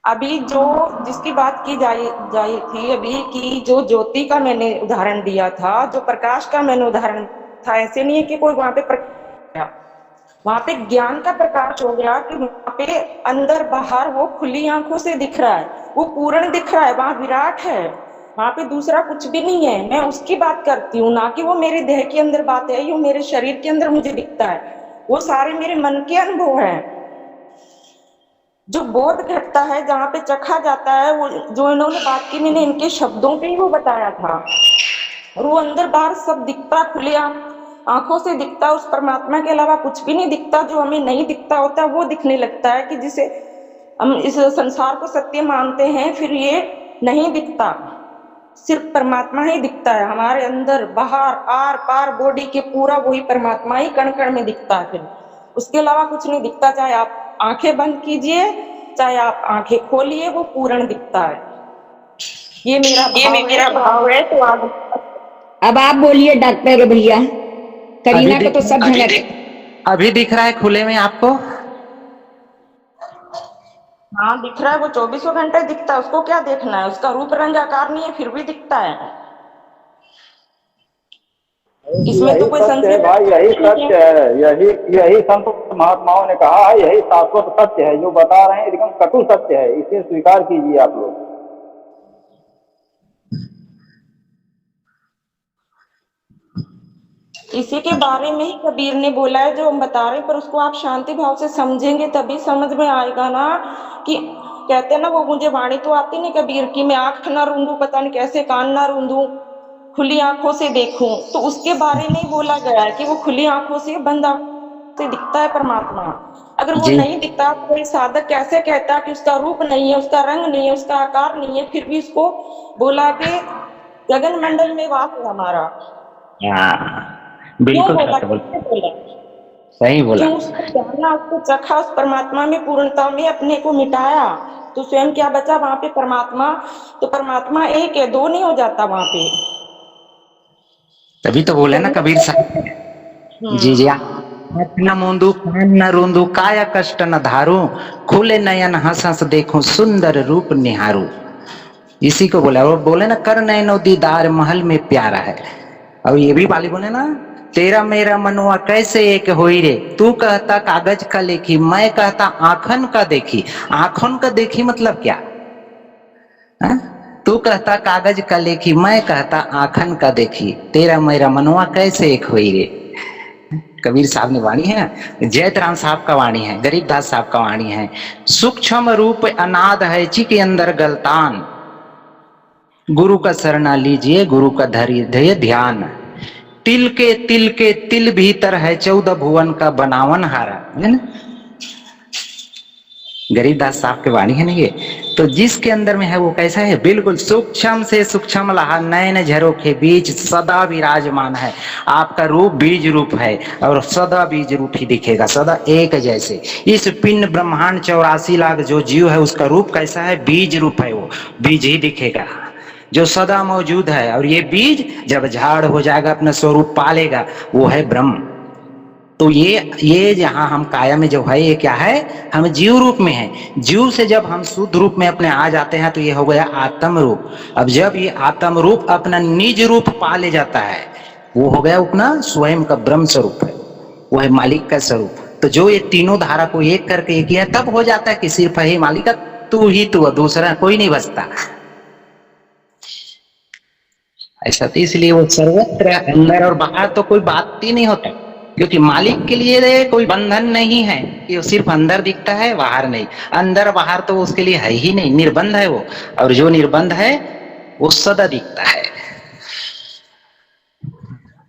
अभी जो जिसकी बात की जाई जाई थी अभी कि जो ज्योति का मैंने उदाहरण दिया था, जो प्रकाश का मैंने उदाहरण था, ऐसे नहीं है कि कोई वहां पे वहां पे ज्ञान का प्रकाश हो गया कि वहां पे अंदर बाहर वो खुली आंखों से दिख रहा है, वो पूर्ण दिख रहा है, वहां विराट है, वहां पे दूसरा कुछ भी नहीं है। मैं उसकी बात करती हूँ, ना कि वो मेरे देह के अंदर बात है, ये मेरे शरीर के अंदर मुझे दिखता है, वो सारे मेरे मन के अनुभव है। जो बोध घटता है, जहाँ पे चखा जाता है, वो जो इन्होंने बात की, मैंने इनके शब्दों पे ही वो बताया था। और वो अंदर बाहर सब दिखता, खुले आंखों से दिखता, उस परमात्मा के अलावा कुछ भी नहीं दिखता। जो हमें नहीं दिखता होता वो दिखने लगता है, कि जिसे हम इस संसार को सत्य मानते हैं, फिर ये नहीं दिखता, सिर्फ परमात्मा ही दिखता है हमारे अंदर बाहर आर पार बॉडी के, पूरा वही परमात्मा ही कण कण में दिखता है, फिर उसके अलावा कुछ नहीं दिखता। चाहे आप आंखें बंद कीजिए, चाहे आप आंखें खोलिए, वो पूर्ण दिखता है। ये मेरा भाव है। तो आप अब आप बोलिए डॉक्टर भैया, करीना को तो सब झलक। अभी दिख रहा है खुले में आपको? हाँ दिख रहा है, वो 24 घंटे दिखता है, उसको क्या देखना है, उसका रूप रंग आकार नहीं है, फिर भी दिखता है। इसमें तो कोई सत्य है संशय भाई, यही सत्य है, यही यही संत महात्माओं ने कहा है, यही शाश्वत सत्य है। जो बता रहे हैं एकदम कटु सत्य है, इसे स्वीकार कीजिए आप लोग। इसी के बारे में ही कबीर ने बोला है, जो हम बता रहे हैं, पर उसको आप शांति भाव से समझेंगे तभी समझ में आएगा ना। कि कहते हैं ना, वो मुझे वाणी तो आती नहीं कबीर की, मैं आंख ना रूंदू, पता नहीं कैसे कान ना रूंदू, खुली आंखों से देखूं, तो उसके बारे में ही बोला गया है कि वो खुली आंखों से, बंद आंखों से दिखता है परमात्मा। अगर वो नहीं दिखता तो कोई साधक कैसे कहता कि उसका रूप नहीं है, उसका रंग नहीं है, उसका आकार नहीं है, फिर भी उसको बोला कि गगन मंडल में वास है हमारा। बिल्कुल बोला, सही बोला। क्यों उसको जाना, उसको चखा, उस परमात्मा में पूर्णता में अपने को मिटाया, तो स्वयं क्या बचा वहां पे? परमात्मा। तो परमात्मा एक है, दो नहीं हो जाता वहां पे। तभी तो बोले ना कबीर साहब जी जी, न मूंदू कान न रूंदू, काया कष्ट न धारू, खुले नयन हंस हंस देखूं, सुंदर रूप निहारू। इसी को बोला। वो बोले ना, कर नैनो दीदार महल में प्यारा है। और ये भी वाली बोले ना, तेरा मेरा मनवा कैसे एक होई रे, तू कहता कागज का लेखी, मैं कहता आंखन का देखी। आंखन का देखी मतलब क्या? तू कहता कागज का लेखी, मैं कहता आंखन का देखी, तेरा मेरा मनवा कैसे एक होई रे। कबीर साहब ने वाणी है ना, जयतराम साहब का वाणी है, गरीबदास साहब का वाणी है। सूक्ष्म रूप अनाद है चिके अंदर गलतान, गुरु का शरणा लीजिए, गुरु का धैर्य ध्यान। तिल के तिल भीतर है 14 भुवन का बनावन हारा, है ना, गरीबदास साहब के वाणी है ना ये। तो जिसके अंदर में है वो कैसा है? बिल्कुल सूक्ष्म से सूक्ष्म लहा, नयन झरोखे बीच सदा विराजमान है। आपका रूप बीज रूप है और सदा बीज रूप ही दिखेगा, सदा एक जैसे। इस पिंड ब्रह्मांड 84 लाख जो जीव है, उसका रूप कैसा है? बीज रूप है, वो बीज ही दिखेगा जो सदा मौजूद है। और ये बीज जब झाड़ हो जाएगा, अपना स्वरूप पालेगा, वो है ब्रह्म। तो ये जहां हम काया में जो है, ये क्या है? हम जीव रूप में हैं। जीव से जब हम शुद्ध रूप में अपने आ जाते हैं, तो ये हो गया आत्म रूप। अब जब ये आत्म रूप अपना निज रूप पा ले जाता है, वो हो गया अपना स्वयं का ब्रह्म स्वरूप है, वो है मालिक का स्वरूप। तो जो ये तीनों धारा को एक करके एक किया, तब हो जाता है कि सिर्फ है मालिक का, तू ही तू, दूसरा कोई नहीं बचता। ऐसा तो इसलिए वो सर्वत्र अंदर और बाहर तो कोई बात ही नहीं होता, क्योंकि मालिक के लिए कोई बंधन नहीं है कि वो सिर्फ अंदर दिखता है बाहर नहीं। अंदर बाहर तो उसके लिए है ही नहीं, निर्बंध है वो। और जो निर्बंध है वो सदा दिखता है।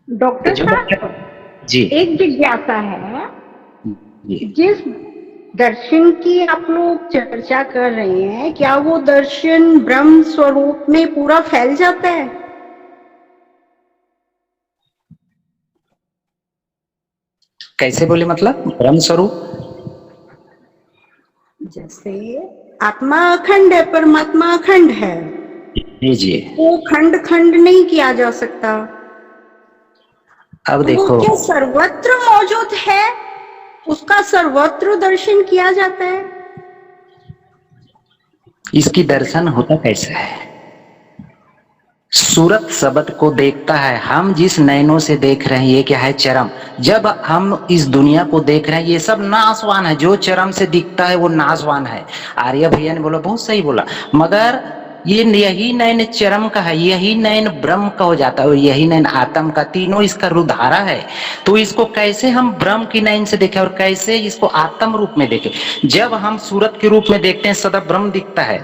डॉक्टर साहब जी, एक जिज्ञासा है, जिस दर्शन की आप लोग चर्चा कर रहे हैं, क्या वो दर्शन ब्रह्म स्वरूप में पूरा फैल जाता है? कैसे बोले? मतलब ब्रह्म स्वरूप जैसे आत्मा अखंड है, परमात्मा अखंड है जी, वो खंड खंड नहीं किया जा सकता। अब देखो, वो क्या सर्वत्र मौजूद है, उसका सर्वत्र दर्शन किया जाता है? इसकी दर्शन होता कैसा है? सूरत शब्द को देखता है, हम जिस नैनों से देख रहे हैं ये क्या है? चरम। जब हम इस दुनिया को देख रहे हैं ये सब नाशवान है, जो चरम से दिखता है वो नाशवान है। आर्य भैया ने बोला, बहुत सही बोला, मगर ये यही नैन चरम का है, यही नैन ब्रह्म का हो जाता है, और यही नैन आत्म का, तीनों इसका रुधारा है। तो इसको कैसे हम ब्रह्म की नैन से देखें और कैसे इसको आत्म रूप में देखें? जब हम सूरत के रूप में देखते हैं सदा ब्रह्म दिखता है।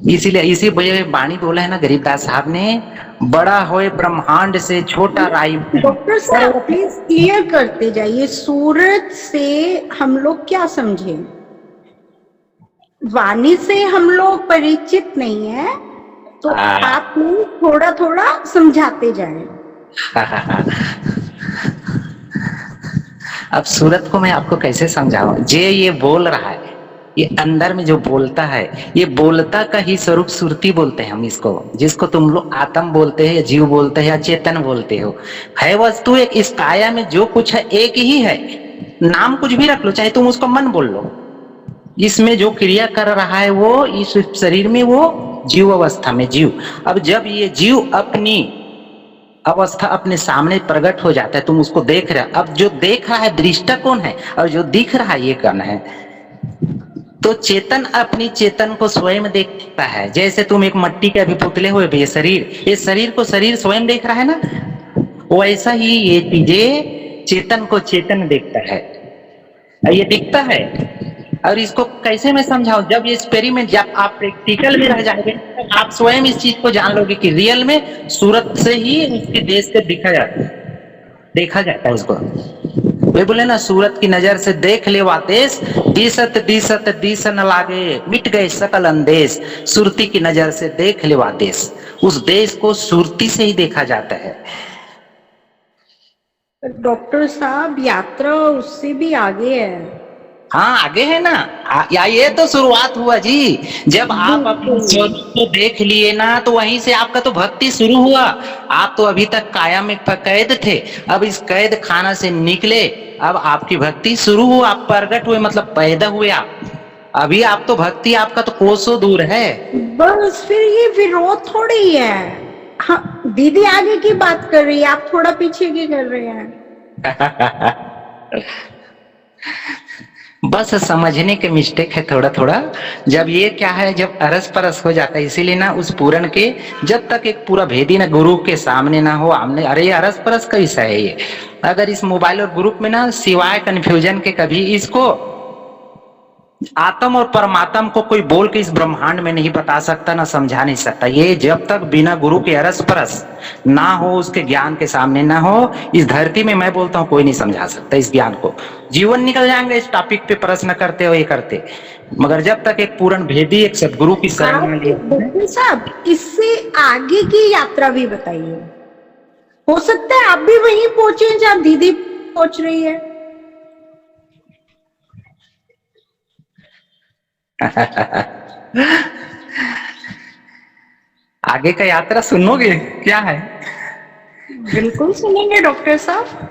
इसीलिए इसी वाणी बोला है ना गरीबदास साहब ने, बड़ा होए ब्रह्मांड से छोटा राई। डॉक्टर साहब प्लीज क्लियर करते जाइए, सूरत से हम लोग क्या समझे? वाणी से हम लोग परिचित नहीं है, तो आप लोग थोड़ा थोड़ा समझाते जाए। अब सूरत को मैं आपको कैसे समझाऊं? ये बोल रहा है, ये अंदर में जो बोलता है, ये बोलता का ही स्वरूप सुरती बोलते हैं हम इसको, जिसको तुम लोग आत्म बोलते हैं या जीव बोलते हैं या चेतन बोलते हो। है वस्तु एक, इस काया में जो कुछ है एक ही है, नाम कुछ भी रख लो, चाहे तुम उसको मन बोल लो। इसमें जो क्रिया कर रहा है वो इस शरीर में, वो जीव अवस्था में जीव। अब जब ये जीव अपनी अवस्था अपने सामने प्रकट हो जाता है, तुम उसको देख रहे हो। अब जो देख रहा है दृष्टा कौन है, और जो दिख रहा है ये कौन है? तो चेतन अपनी चेतन को स्वयं देखता है। जैसे तुम एक मट्टी के अभी पुतले हुए, ये शरीर को शरीर स्वयं देख रहा है ना, वैसा ही ये चीजें चेतन को चेतन देखता है, ये दिखता है। और इसको कैसे मैं समझाऊं? जब ये एक्सपेरिमेंट, जब आप प्रैक्टिकल में रह जाओगे, आप स्वयं इस चीज को जान लोगे कि रियल में सूरत से ही उसके देश से देखा जाता है उसको। वे बोले ना, सूरत की नजर से देख ले वा देश, दिसत दिसत दिस न लागे, मिट गए सकल अंदेश। सुरती की नजर से देख ले वा देश, उस देश को सुरती से ही देखा जाता है। डॉक्टर साहब यात्रा उससे भी आगे है। हाँ आगे है ना, या ये तो शुरुआत हुआ जी। जब आप अपने स्वरूप को देख लिए ना, तो वहीं से आपका तो भक्ति शुरू हुआ। आप तो अभी तक काया में कैद थे, अब इस कैद खाना से निकले, अब आपकी भक्ति शुरू हुआ, आप प्रकट हुए, मतलब पैदा हुए आप। अभी आप तो भक्ति आपका तो कोसों दूर है। बस फिर ये विरोध थोड़ी है। हाँ, दीदी आगे की बात कर रही है, आप थोड़ा पीछे की कर रहे हैं। बस समझने के मिस्टेक है थोड़ा थोड़ा। जब ये क्या है, जब अरस परस हो जाता है, इसीलिए ना उस पूरण के जब तक एक पूरा भेदी ना गुरु के सामने ना हो, हमने अरे ये अरस परस का विषय है ये। अगर इस मोबाइल और ग्रुप में ना सिवाय कंफ्यूजन के कभी इसको आत्म और परमात्म को कोई बोल के इस ब्रह्मांड में नहीं बता सकता, ना समझा नहीं सकता। ये जब तक बिना गुरु के अरस परस ना हो, उसके ज्ञान के सामने ना हो, इस धरती में मैं बोलता हूँ कोई नहीं समझा सकता इस ज्ञान को। जीवन निकल जाएंगे इस टॉपिक पे प्रश्न करते हो ये करते, मगर जब तक एक पूर्ण भेदी एक सदगुरु की शरण में लिए। साहब इससे आगे की यात्रा भी बताइए। हो सकता है आप भी वहीं पहुंचे जहाँ दीदी पहुंच रही है। आगे का यात्रा सुनोगे क्या है? बिल्कुल सुनेंगे डॉक्टर साहब।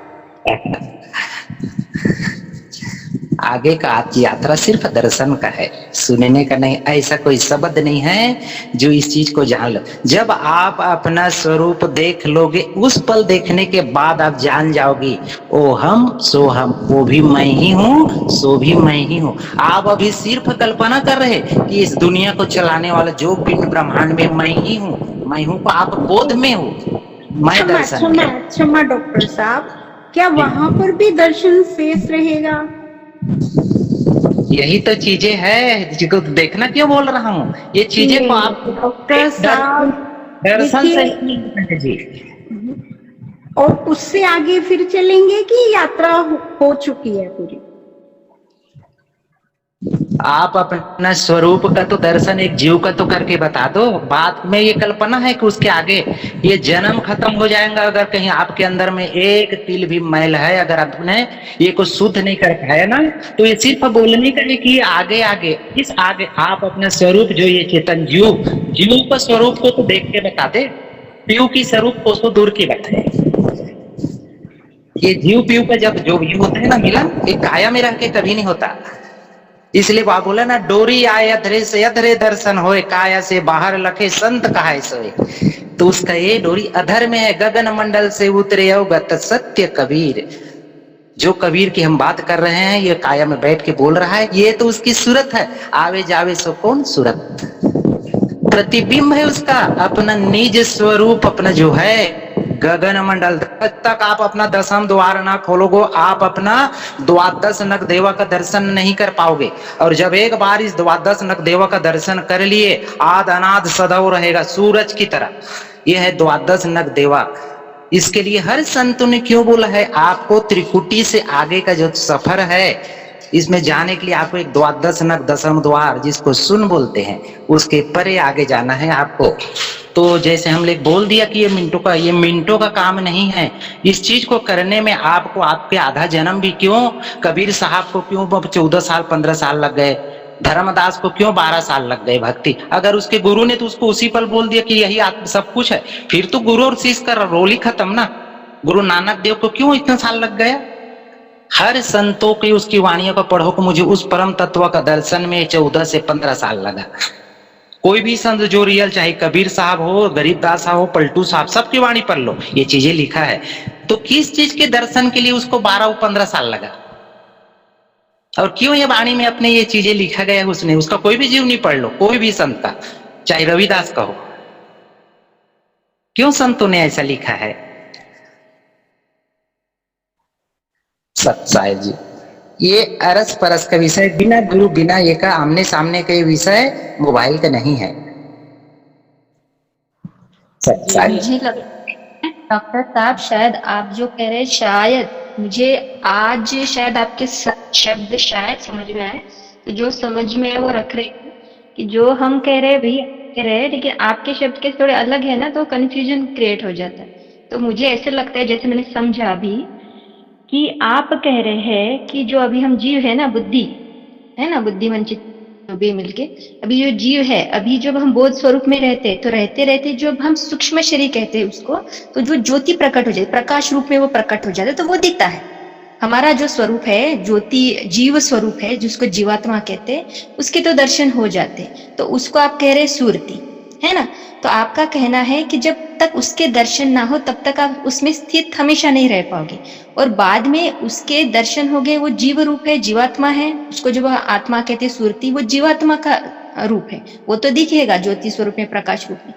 आगे का आपकी यात्रा सिर्फ दर्शन का है, सुनने का नहीं। ऐसा कोई शब्द नहीं है जो इस चीज को जान लो। जब आप अपना स्वरूप देख लोगे, उस पल देखने के बाद आप जान जाओगी, ओ हम सो हम, वो भी मैं ही हूँ सो भी मैं ही हूँ। आप अभी सिर्फ कल्पना कर रहे कि इस दुनिया को चलाने वाला जो पिंड ब्रह्मांड में मैं ही हूँ, मैं हूँ, आप बोध में हो, मैं दर्शन। क्षमा डॉक्टर साहब, क्या वहां पर भी दर्शन शेष रहेगा? यही तो चीजें है जिसको देखना क्यों बोल रहा हूँ। ये चीजें को आप डॉक्टर साहब दर्शन से जी। और उससे आगे फिर चलेंगे कि यात्रा हो चुकी है पूरी? आप अपना स्वरूप का तो दर्शन एक जीव का तो करके बता दो। बात में ये कल्पना है कि उसके आगे ये जन्म खत्म हो जाएगा अगर कहीं आपके अंदर में एक तिल भी मैल है, अगर आपने ये को शुद्ध नहीं कर पाया ना, तो ये सिर्फ बोलने का है कि आगे आगे इस आगे आप अपना स्वरूप जो ये चेतन जीव का स्वरूप को तो देख के बता दे। पीयू की स्वरूप को तो दूर की बात है। ये जीव पीयू का जब जो भी होता है ना मिलन, एक काया में रह के कभी नहीं होता। इसलिए वह बोला ना, डोरी आए अधरे से अधरे दर्शन होए, काया से बाहर लखे संत कहाए सोए। तो उसका ये डोरी अधर में है, गगन मंडल से उतरे अवगत सत्य कबीर। जो कबीर की हम बात कर रहे हैं, ये काया में बैठ के बोल रहा है, ये तो उसकी सूरत है। आवे जावे सो कौन सूरत, प्रतिबिंब है उसका, अपना निज स्वरूप अपना जो है गगन मंडल। जब तक आप अपना दसम द्वार ना खोलोगे, आप अपना द्वादश नग देवा का दर्शन नहीं कर पाओगे। और जब एक बार इस द्वादश नग देवा का दर्शन कर लिए, आद अनाद सदैव रहेगा सूरज की तरह। यह है द्वादश नग देवा। इसके लिए हर संतों ने क्यों बोला है, आपको त्रिकुटी से आगे का जो सफर है, इसमें जाने के लिए आपको एक द्वादश नग दसम द्वार, जिसको सुन बोलते हैं, उसके परे आगे जाना है आपको। तो जैसे हम लोग बोल दिया कि ये मिनटों का काम नहीं है। इस चीज को करने में आपको आपके आधा जन्म भी क्यों, कबीर साहब को क्यों 14 साल 15 साल लग गए, धर्मदास को क्यों 12 साल लग गए भक्ति। अगर उसके गुरु ने तो उसको उसी पल बोल दिया कि यही सब कुछ है, फिर तो गुरु और शिष्य का रोल ही खत्म ना। गुरु नानक देव को क्यों इतना साल लग गया। हर संतों की उसकी वाणियों को पढ़ो कि मुझे उस परम तत्व का दर्शन में 14 से 15 साल लगा। कोई भी संत जो रियल, चाहे कबीर साहब हो, गरीबदास साहब हो, पलटू साहब, सबकी वाणी पढ़ लो, ये चीजें लिखा है। तो किस चीज के दर्शन के लिए उसको 12-15 साल लगा, और क्यों ये वाणी में अपने ये चीजें लिखा गया है उसने। उसका कोई भी जीवनी पढ़ लो, कोई भी संत का, चाहे रविदास का हो, क्यों संतों ने ऐसा लिखा है। सत्साई जी, ये अरस परस का विषय, बिना गुरु बिना ये का आमने सामने का विषय मोबाइल का नहीं है। सत्साई मुझे लगता है डॉक्टर साहब, शायद आप जो कह रहे हैं, शायद मुझे आज शायद आपके शब्द शायद समझ में आए। तो जो समझ में है वो रख रहे हैं कि जो हम कह रहे हैं वही कह रहे हैं, लेकिन आपके शब्द के थोड़े अलग है ना, तो कंफ्यूजन क्रिएट हो जाता है। तो मुझे ऐसे लगता है, जैसे मैंने समझा अभी, कि आप कह रहे हैं कि जो अभी हम जीव है ना, बुद्धि है ना, बुद्धि मन चित्त भी मिलके अभी जो जीव है, अभी जब हम बोध स्वरूप में रहते हैं, तो रहते रहते जब हम सूक्ष्म शरीर कहते हैं उसको, तो जो ज्योति प्रकट हो जाए, प्रकाश रूप में वो प्रकट हो जाता है, तो वो दिखता है। हमारा जो स्वरूप है, ज्योति जीव स्वरूप है, जिसको जीवात्मा कहते हैं, उसके तो दर्शन हो जाते हैं। तो उसको आप कह रहे हैं सुरति, है ना। तो आपका कहना है कि जब तक उसके दर्शन ना हो तब तक आप उसमें स्थित हमेशा नहीं रह पाओगे, और बाद में उसके दर्शन हो गए, वो जीव रूप है, जीवात्मा है, उसको जब आत्मा कहते हैं सुरति, वो जीवात्मा का रूप है, वो तो दिखेगा ज्योति स्वरूप में, प्रकाश रूप में।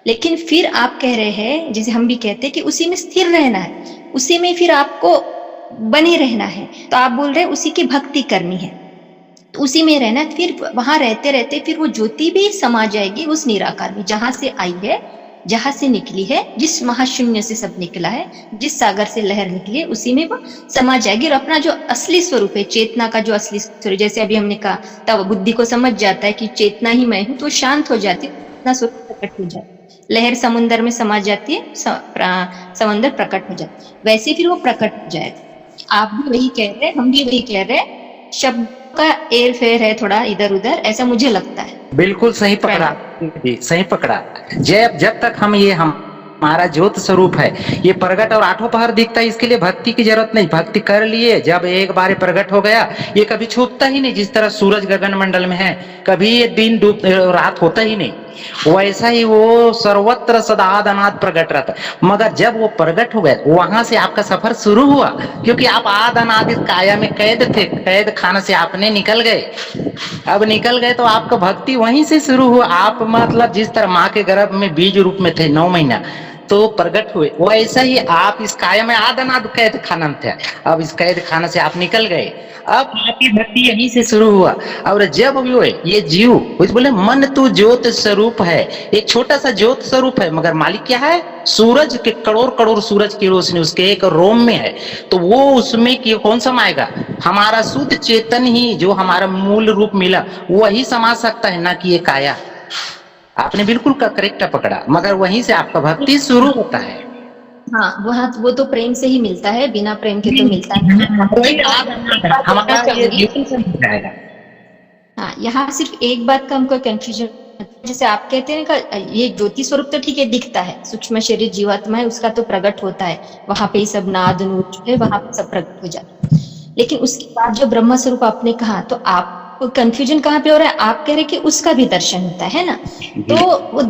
लेकिन फिर आप कह रहे हैं, जैसे हम भी कहते हैं कि उसी में स्थिर रहना है, उसी में फिर आपको बने रहना है। तो आप बोल रहे हैं उसी की भक्ति करनी है, तो उसी में रहना, फिर वहां रहते रहते फिर वो ज्योति भी समा जाएगी उस निराकार में, जहां से आई है, जहां से निकली है, जिस महाशून्य से सब निकला है, जिस सागर से लहर निकली है, उसी में वो समा जाएगी। और अपना जो असली स्वरूप है, चेतना का जो असली स्वरूप, जैसे अभी हमने कहा, तब बुद्धि को समझ जाता है कि चेतना ही मैं हूँ, तो शांत हो जाती है, अपना स्वरूप प्रकट हो जाता है। लहर समुन्द्र में समा जाती है, समंदर प्रकट हो जाता है, वैसे फिर वो प्रकट हो जाएगा। आप भी वही कह रहे हैं, हम भी वही कह रहे हैं, शब्द का एर फेर है थोड़ा इधर उधर, ऐसा मुझे लगता है। बिल्कुल सही पकड़ा, सही पकड़ा। जब तक हम ये हमारा ज्योत स्वरूप है, ये प्रगट और आठों पहर दिखता है, इसके लिए भक्ति की जरूरत नहीं। भक्ति कर लिए, जब एक बार प्रगट हो गया, ये कभी छूटता ही नहीं। जिस तरह सूरज गगन मंडल में है, कभी ये दिन डूब रात होता ही नहीं, वैसा ही वो सर्वत्र सदा अनाद प्रकट रहता। मगर जब वो प्रकट हो गए, वहां से आपका सफर शुरू हुआ, क्योंकि आप आद अनाद काया में कैद थे, कैद खाना से आपने निकल गए। अब निकल गए तो आपका भक्ति वहीं से शुरू हुआ। आप मतलब जिस तरह माँ के गर्भ में बीज रूप में थे 9 महीना, तो प्रकट हुए, वैसा ही आप इस काया में आद अनाद कैद खाना में थे। अब इस कैद खाना से आप निकल गए, अब आपकी भक्ति यहीं से शुरू हुआ। और जब भी हुए ये जीव कुछ बोले, मन तो ज्योत स्वरूप है, एक छोटा सा ज्योत स्वरूप है, मगर मालिक क्या है, सूरज के करोड़ करोड़ सूरज की रोशनी उसके एक रोम में है। तो वो उसमें कौन समाएगा, हमारा शुद्ध चेतन ही, जो हमारा मूल रूप मिला, वही समा सकता है, ना कि ये काया। आपने बिल्कुल करेक्ट पकड़ा, मगर वहीं से आपका भक्ति शुरू होता है। हाँ, वो तो प्रेम से ही मिलता है, बिना प्रेम के तो मिलता है। हाँ, यहाँ सिर्फ एक बात का हमको कंफ्यूजन, जैसे आप कहते हैं ना, ये ज्योति स्वरूप तो ठीक है, दिखता है, सूक्ष्म शरीर जीवात्मा है, उसका तो प्रकट होता है, वहां पे ही सब नाद नूर है, वहां पे सब प्रकट हो जाता है। लेकिन उसके बाद जो ब्रह्म स्वरूप आपने कहा, तो आप आपको कंफ्यूजन कहाँ पे हो रहा है, आप कह रहे कि उसका भी दर्शन होता है ना, तो वो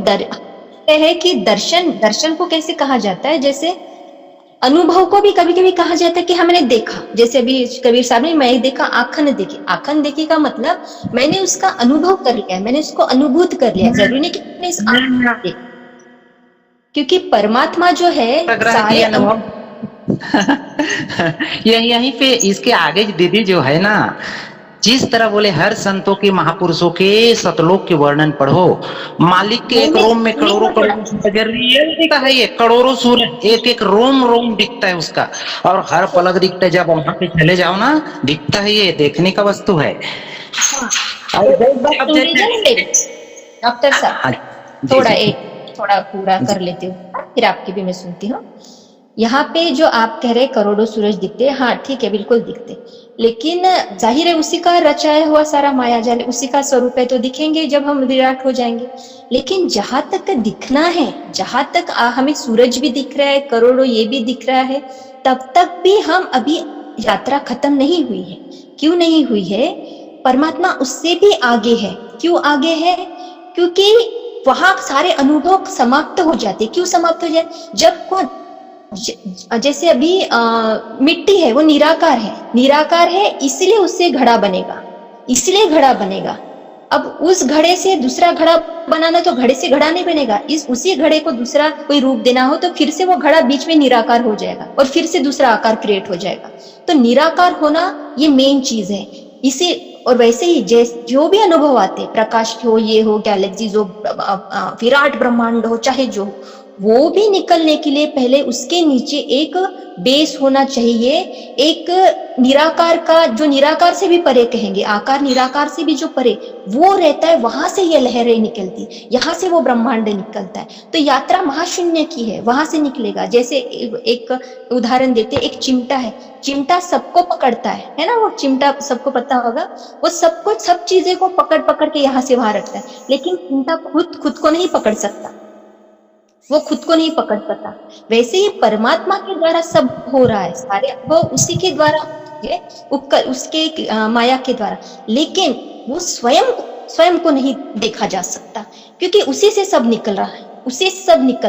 है कि दर्शन को कैसे कहा जाता है, जैसे अनुभव को भी कभी कभी कहा जाता है कि हमने देखा, जैसे अभी कबीर साहब ने मैं देखा आंखन देखी का मतलब मैंने उसका अनुभव कर लिया, मैंने उसको अनुभूत कर लिया, जरूरी नहीं कि मैंने इस आंख देखा, क्योंकि परमात्मा जो है सारे अनुभव यहीं पे इसके आगे दीदी जो है ना, जिस तरह बोले हर संतों के महापुरुषों के सतलोक के वर्णन पढ़ो, मालिक के एक रोम में करोड़ों दिखता है, ये करोड़ों सूर्य एक एक रोम रोम दिखता है उसका, और हर पलक दिखता है, जब वहां पे चले जाओ ना दिखता है, ये देखने का वस्तु है। डॉक्टर साहब थोड़ा पूरा कर लेती हूँ, फिर आपकी भी मैं सुनती हूँ। यहाँ पे जो आप कह रहे करोड़ों सूरज दिखते, हाँ ठीक है बिल्कुल दिखते, लेकिन जाहिर है उसी का रचाया हुआ सारा माया जाल, उसी का स्वरूप है, तो दिखेंगे जब हम विराट हो जाएंगे। लेकिन जहां तक दिखना है, जहां तक हमें सूरज भी दिख रहा है, करोड़ों ये भी दिख रहा है, तब तक भी हम अभी यात्रा खत्म नहीं हुई है। क्यों नहीं हुई है? परमात्मा उससे भी आगे है। क्यों आगे है? क्योंकि वहां सारे अनुभव समाप्त हो जाते। क्यों समाप्त हो जाए? जब को जैसे अभी मिट्टी है, वो निराकार है इसलिए उससे घड़ा बनेगा, अब उस घड़े से दूसरा घड़ा बनाना, तो घड़े से घड़ा नहीं बनेगा, उसी घड़े को दूसरा कोई रूप देना हो तो फिर से वो घड़ा बीच में निराकार हो जाएगा और फिर से दूसरा आकार क्रिएट हो जाएगा। तो निराकार होना ये मेन चीज है। इसे और वैसे ही जो भी अनुभव आते, प्रकाश हो, ये हो, गैलेक्सीज हो, विराट ब्रह्मांड हो, चाहे जो, वो भी निकलने के लिए पहले उसके नीचे एक बेस होना चाहिए, एक निराकार का, जो निराकार से भी परे कहेंगे, आकार निराकार से भी जो परे वो रहता है, वहां से ये लहरें निकलती, यहाँ से वो ब्रह्मांड निकलता है। तो यात्रा महाशून्य की है, वहां से निकलेगा। जैसे एक उदाहरण देते, एक चिमटा है, चिमटा सबको पकड़ता है ना, वो चिमटा सबको पता होगा, वो सबको सब चीजें को पकड़ के यहाँ से वहां रखता है, लेकिन चिमटा खुद को नहीं पकड़ सकता, वो खुद को नहीं पकड़ सकता। वैसे ही परमात्मा के द्वारा सब हो रहा है, सारे वो उसी के द्वारा है, उसके माया के द्वारा, लेकिन वो स्वयं को नहीं देखा जा सकता, क्योंकि उसी से सब निकल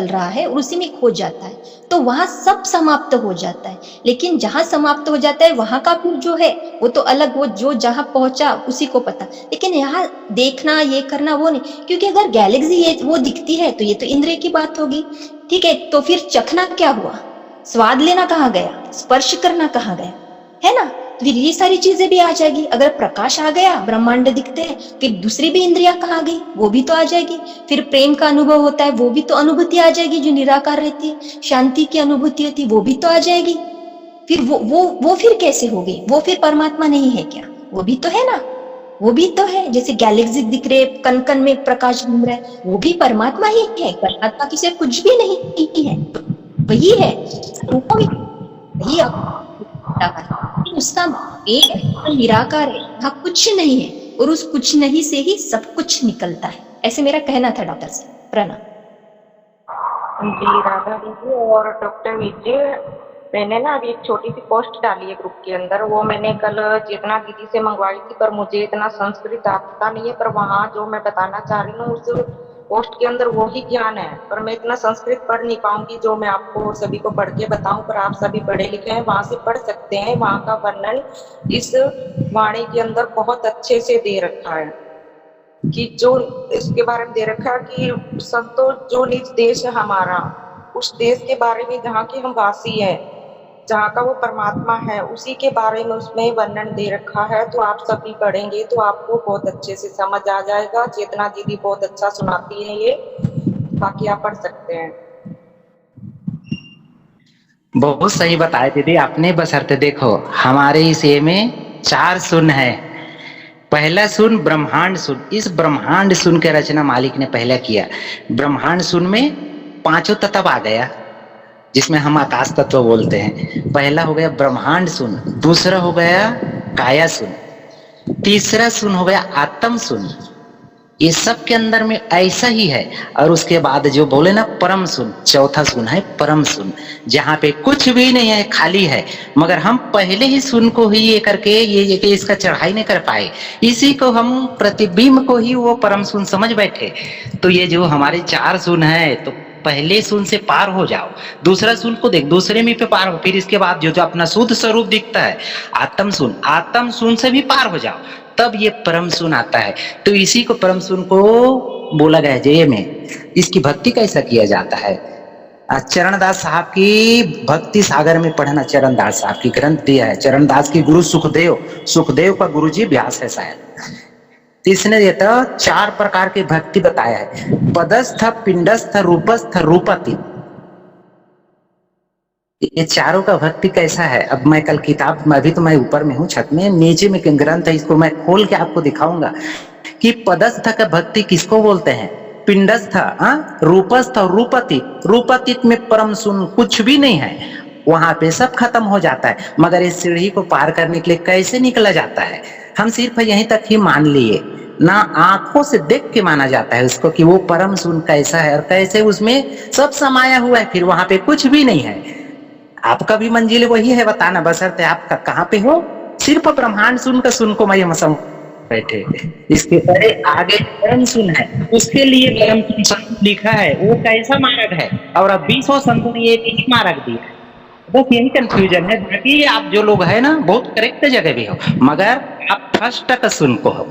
रहा है और उसी में खो जाता है। तो वहां सब समाप्त हो जाता है, लेकिन जहां समाप्त हो जाता है वहां का फिर जो है वो तो अलग, वो जो जहां पहुंचा उसी को पता। लेकिन यहाँ देखना, ये करना, वो नहीं, क्योंकि अगर गैलेक्सी ये वो दिखती है तो ये तो इंद्रिय की बात होगी, ठीक है। तो फिर चखना क्या हुआ? स्वाद लेना कहाँ गया? स्पर्श करना कहाँ गया? है ना? फिर ये सारी चीजें भी आ जाएगी। अगर प्रकाश आ गया, ब्रह्मांड दिखते हैं, फिर दूसरी भी इंद्रिया कहाँ गई? वो भी तो आ जाएगी। फिर प्रेम का अनुभव होता है, वो भी तो अनुभूति आ जाएगी जो निराकार रहती है। शांति की अनुभूति होती है, वो भी तो आ जाएगी। फिर वो फिर कैसे होगी? वो फिर परमात्मा नहीं है क्या? वो भी तो है ना, वो भी तो है। जैसे गैलेक्सी दिख रहे, कण कण में प्रकाश घूम रहा है, वो भी परमात्मा ही है। परमात्मा की से कुछ भी नहीं है, वही है, वही उसका एक निराकार है, वहाँ कुछ नहीं है, और उस कुछ नहीं से ही सब कुछ निकलता है। ऐसे मेरा कहना था डॉक्टर साहब। प्रणाम जी राधा दीदी और डॉक्टर विजय। मैंने ना अभी एक छोटी सी पोस्ट डाली है ग्रुप के अंदर, वो मैंने कल चेतना दीदी से मंगवाई थी, पर मुझे इतना संस्कृत आता नहीं है, पर वहाँ जो मैं बताना चाह रही हूँ उस पोस्ट के अंदर वो ही ज्ञान है, पर मैं इतना संस्कृत पढ़ नहीं पाऊंगी जो मैं आपको सभी को पढ़ के बताऊं। पर आप सभी पढ़े लिखे हैं, वहां से पढ़ सकते हैं। वहां का वर्णन इस वाणी के अंदर बहुत अच्छे से दे रखा है, कि जो इसके बारे में दे रखा है कि संतो जो निज देश है हमारा, उस देश के बारे में जहाँ के हम वासी है, जहाँ का वो परमात्मा है, उसी के बारे में उसमें वर्णन दे रखा है। तो आप सभी पढ़ेंगे तो आपको बहुत अच्छे से समझ आ जाएगा। चेतना दीदी बहुत अच्छा सुनाती है ये, बाकी आप पढ़ सकते हैं। बहुत सही बताया दीदी आपने। बशर्ते देखो हमारे इस ये में 4 शून्य है। पहला शून्य ब्रह्मांड शून्य। इस ब्रह्मांड शून्य की रचना मालिक ने पहले किया। ब्रह्मांड शून्य में 5 तत्व आ गया, जिसमें हम आकाश तत्व बोलते हैं। पहला हो गया ब्रह्मांड शून्य, दूसरा हो गया काया शून्य, तीसरा शून्य हो गया आत्म शून्य, ये सब के अंदर में ऐसा ही है। और उसके बाद जो बोले ना परम सुन, चौथा सुन है परम सुन, जहाँ पे कुछ भी नहीं है, खाली है, मगर हम पहले ही सुन को ही ये करके ये इसका चढ़ाई नहीं कर पाए, इसी को हम प्रतिबिंब को ही वो परम सुन समझ बैठे। तो ये जो हमारे चार सुन है, तो पहले सुन से पार हो जाओ, दूसरा सुन को देख, दूसरे में पे पार हो, फिर इसके बाद जो अपना शुद्ध स्वरूप दिखता है आत्म सुन से भी पार हो जाओ, तब ये परम सुन आता है। तो इसी को परम सुन को बोला गया जय में। इसकी भक्ति कैसा किया जाता है? चरणदास साहब की भक्ति सागर में पढ़ना, चरणदास साहब की ग्रंथ दिया है, चरणदास की गुरु सुखदेव का गुरु जी व्यास है शायद, इसने ये तो 4 प्रकार की भक्ति बताया है, पदस्थ, पिंडस्थ, रूपस्थ, रूपति। ये चारों का भक्ति कैसा है? अब मैं कल किताब में, अभी तो मैं ऊपर में हूँ छत में, नीचे में ग्रंथ है, इसको मैं खोल के आपको दिखाऊंगा कि पदस्थ का भक्ति किसको बोलते हैं, पिंडस्थ, रूपस्थ और रूपति। रूपति में परम सुन कुछ भी नहीं है, वहां पे सब खत्म हो जाता है। मगर इस सीढ़ी को पार करने के लिए कैसे निकला जाता है? हम सिर्फ यहीं तक ही मान लिए ना, आंखों से देख के माना जाता है उसको कि वो परम सुन कैसा है और कैसे उसमें सब समाया हुआ है, फिर वहां पे कुछ भी नहीं है। आपका भी मंजिल वही है बताना, बशर्ते आपका कहाँ पे हो। सिर्फ ब्रह्मांड सुन का सुन को मैं समझ बैठे, इसके बड़े आगे परम सुन है, उसके लिए परम सुन लिखा है, वो कैसा मार्ग है, और अब 20 संतों ने ये नहीं मार्ग दिया। बस यही कंफ्यूजन है। बाकी आप जो लोग है ना, बहुत करेक्ट जगह भी हो, मगर आप फर्स्ट का सुन को हो,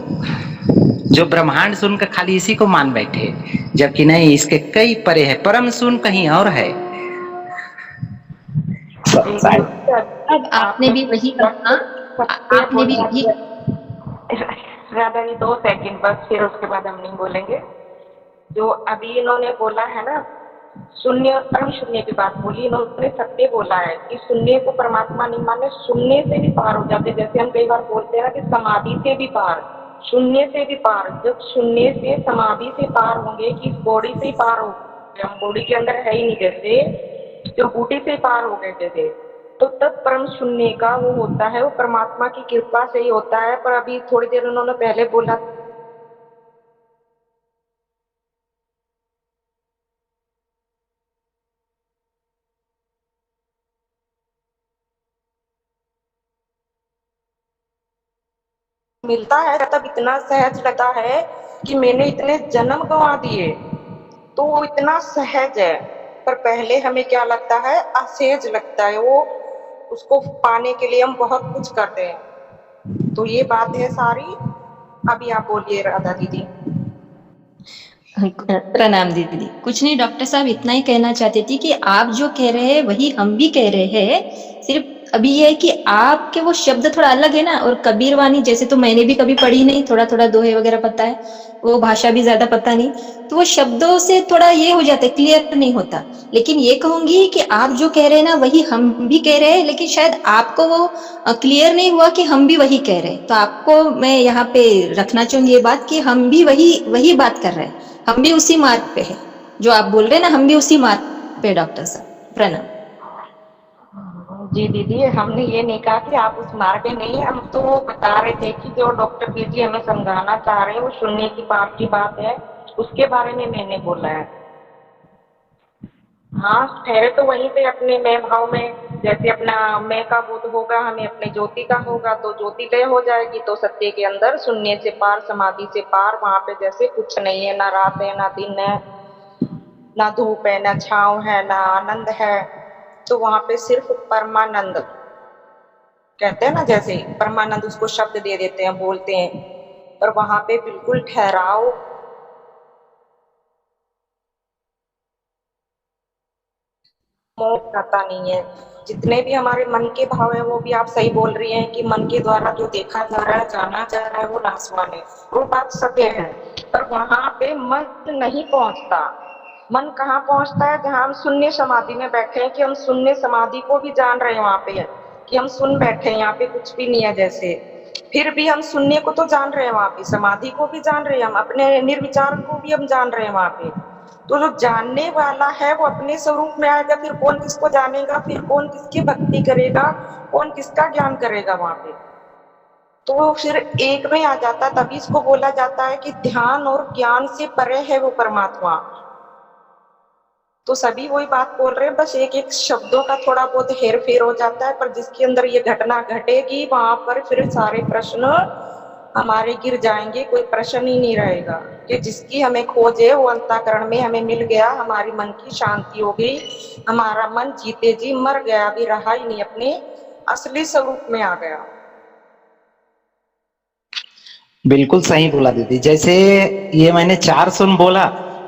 जो ब्रह्मांड सुन का खाली इसी को मान बैठे, जबकि नहीं, इसके कई परे है, परम सुन कहीं और है। अब आपने भी वही कहा, आपने भी वही। राधा जी 2 सेकंड बस, फिर उसके बाद हम नहीं बोलेंगे। जो अभी इन्होंने बोला है ना, शून्य परम शून्य की बात बोली, इन्होंने सत्य बोला है कि शून्य को परमात्मा नहीं माने, शून्य से भी पार हो जाते। जैसे हम कई बार बोलते हैं ना कि समाधि से भी पार, शून्य से भी पार। जब शून्य से समाधि से पार होंगे कि इस बॉडी से ही पार हो, हम बॉडी के अंदर है ही नहीं, जैसे जो बूटी से पार हो गए जैसे, तो तब परम शून्य का वो होता है, वो परमात्मा की कृपा से ही होता है। पर अभी थोड़ी देर उन्होंने पहले बोला मिलता है तब इतना सहज लगता है कि मैंने इतने जन्म गंवा दिए, तो वो इतना सहज है। पर पहले हमें क्या लगता है, असहज लगता है, वो उसको पाने के लिए हम बहुत कुछ करते हैं। तो ये बात है सारी। अभी आप बोलिए राधा दीदी। प्रणाम दीदी। कुछ नहीं, डॉक्टर साहब इतना ही कहना चाहती थी कि आप जो कह रहे हैं वही हम भी कह रहे हैं, सिर्फ अभी ये है कि आपके वो शब्द थोड़ा अलग है ना। और कबीर वाणी जैसे तो मैंने भी कभी पढ़ी नहीं, थोड़ा थोड़ा दोहे वगैरह पता है, वो भाषा भी ज्यादा पता नहीं, तो वो शब्दों से थोड़ा ये हो जाता है, क्लियर नहीं होता। लेकिन ये कहूंगी कि आप जो कह रहे हैं ना वही हम भी कह रहे हैं, लेकिन शायद आपको वो क्लियर नहीं हुआ कि हम भी वही कह रहे हैं। तो आपको मैं यहाँ पे रखना चाहूंगी ये बात कि हम भी वही बात कर रहे हैं, हम भी उसी मार्ग पे है, जो आप बोल रहे हैं ना, हम भी उसी मार्ग पे। डॉक्टर साहब प्रणाम। जी दीदी, हमने ये नहीं कहा कि आप उस मार्ग पे नहीं, हम तो बता रहे थे कि जो डॉक्टर बीजी हमें समझाना चाह रहे हैं वो शून्य की पाप की बात है, उसके बारे में मैंने बोला है। हाँ, ठहरे तो वहीं पे अपने मैं भाव में, जैसे अपना मैं का बोध होगा, हमें अपने ज्योति का होगा, तो ज्योति लय हो जाएगी, तो सत्य के अंदर शून्य से पार, समाधि से पार, वहां पे जैसे कुछ नहीं है, ना रात है ना दिन है, ना धूप है ना छांव है ना आनंद है, तो वहां पे सिर्फ परमानंद कहते हैं ना, जैसे परमानंद उसको शब्द दे देते हैं, बोलते हैं, पर वहां पे बिल्कुल ठहराव आता नहीं है। जितने भी हमारे मन के भाव है वो भी आप सही बोल रही हैं कि मन के द्वारा जो देखा जा रहा है, जाना जा रहा है, वो नासवान है, वो बात सत्य है। पर वहां पे मन नहीं पहुंचता। मन कहाँ पहुंचता है? जहां हम शून्य समाधि में बैठे हैं, कि हम शून्य समाधि को भी जान रहे हैं वहां पे, कि हम सुन बैठे हैं, यहाँ पे कुछ भी नहीं है जैसे, फिर भी हम शून्य को तो जान रहे हैं वहां पे, समाधि को भी जान रहे हैं, हम अपने निर्विचार को भी हम जान रहे हैं वहां पे। तो जो जानने वाला है वो अपने स्वरूप में आएगा, फिर कौन किसको जानेगा, फिर कौन किसकी भक्ति करेगा, कौन किसका ज्ञान करेगा वहां पे। तो फिर एक में आ जाता, तभी इसको बोला जाता है कि ध्यान और ज्ञान से परे है वो परमात्मा। तो सभी वही बात बोल रहे हैं, बस एक एक शब्दों का थोड़ा बहुत हेर फेर हो जाता है, पर जिसके अंदर ये घटना घटेगी वहां पर फिर सारे प्रश्न हमारे गिर जाएंगे, कोई प्रश्न ही नहीं रहेगा कि जिसकी हमें खोज है वो अंतःकरण में हमें मिल गया, हमारी मन की शांति हो गई, हमारा मन जीते जी मर गया, अभी रहा ही नहीं, अपने असली स्वरूप में आ गया। बिल्कुल सही बोला दीदी। जैसे ये मैंने 4 शून्य बोला,